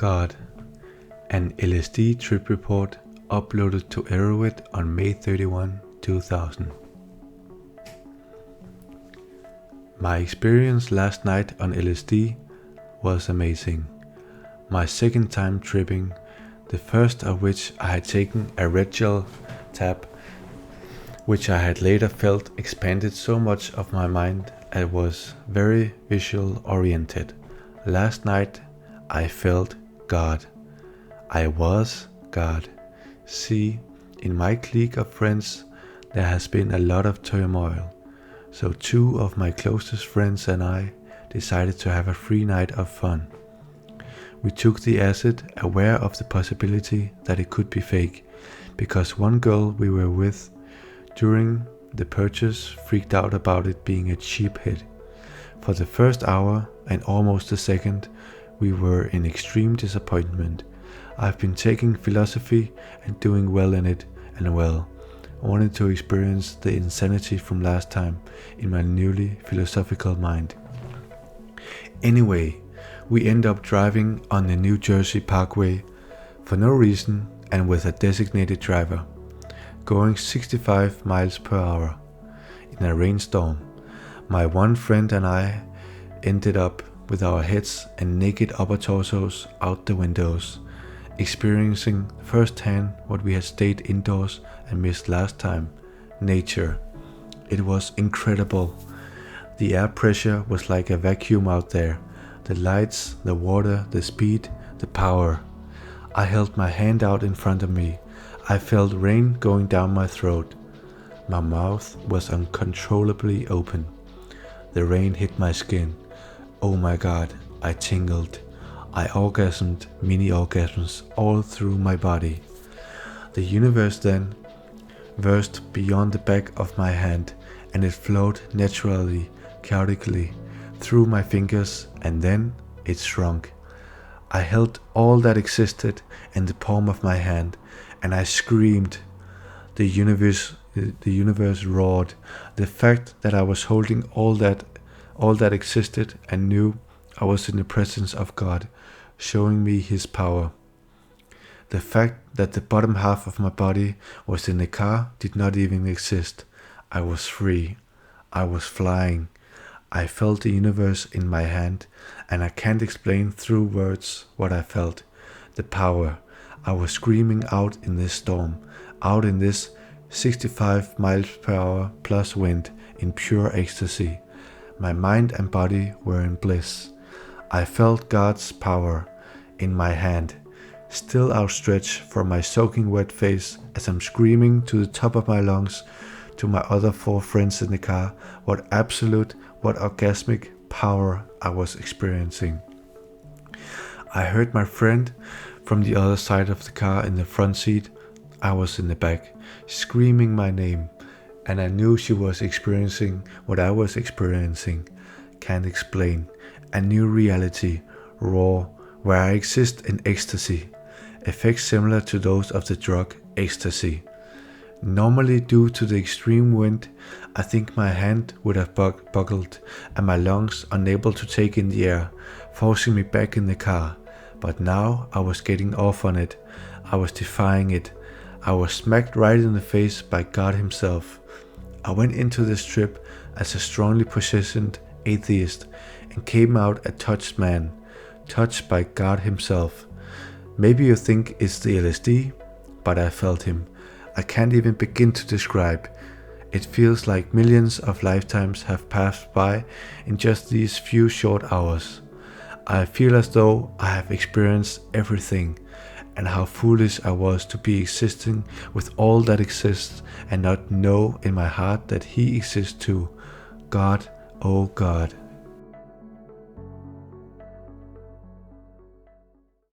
God, an LSD Trip Report uploaded to Erowid on May 31, 2000. My experience last night on LSD was amazing. My second time tripping, the first of which I had taken a red gel tab, which I had later felt expanded so much of my mind I was very visual oriented. Last night I felt God. I was God. See, in my clique of friends there has been a lot of turmoil. So two of my closest friends and I decided to have a free night of fun. We took the acid aware of the possibility that it could be fake, because one girl we were with during the purchase freaked out about it being a cheap hit. For the first hour and almost a second, we were in extreme disappointment. I've been taking philosophy and doing well in it, and well, I wanted to experience the insanity from last time in my newly philosophical mind. Anyway, we end up driving on the New Jersey Parkway for no reason and with a designated driver, going 65 miles per hour in a rainstorm. My one friend and I ended up with our heads and naked upper torsos out the windows, experiencing firsthand what we had stayed indoors and missed last time, nature. It was incredible. The air pressure was like a vacuum out there. The lights, the water, the speed, the power. I held my hand out in front of me. I felt rain going down my throat. My mouth was uncontrollably open. The rain hit my skin. Oh my God, I tingled. I orgasmed, mini orgasms all through my body. The universe then versed beyond the back of my hand, and it flowed naturally, chaotically, through my fingers, and then it shrunk. I held all that existed in the palm of my hand, and I screamed. The universe roared. The fact that I was holding all that existed and knew I was in the presence of God, showing me His power. The fact that the bottom half of my body was in the car did not even exist. I was free. I was flying. I felt the universe in my hand, and I can't explain through words what I felt. The power. I was screaming out in this storm, out in this 65 miles per hour plus wind, in pure ecstasy. My mind and body were in bliss. I felt God's power in my hand, still outstretched from my soaking wet face as I'm screaming to the top of my lungs to my other four friends in the car what absolute, what orgasmic power I was experiencing. I heard my friend from the other side of the car in the front seat. I was in the back, screaming my name, and I knew she was experiencing what I was experiencing. Can't explain. A new reality, raw, where I exist in ecstasy. Effects similar to those of the drug ecstasy. Normally, due to the extreme wind, I think my hand would have buckled and my lungs unable to take in the air, forcing me back in the car. But now I was getting off on it. I was defying it. I was smacked right in the face by God Himself. I went into this trip as a strongly positioned atheist and came out a touched man, touched by God Himself. Maybe you think it's the LSD, but I felt Him. I can't even begin to describe. It feels like millions of lifetimes have passed by in just these few short hours. I feel as though I have experienced everything, and how foolish I was to be existing with all that exists and not know in my heart that He exists too. God, oh God.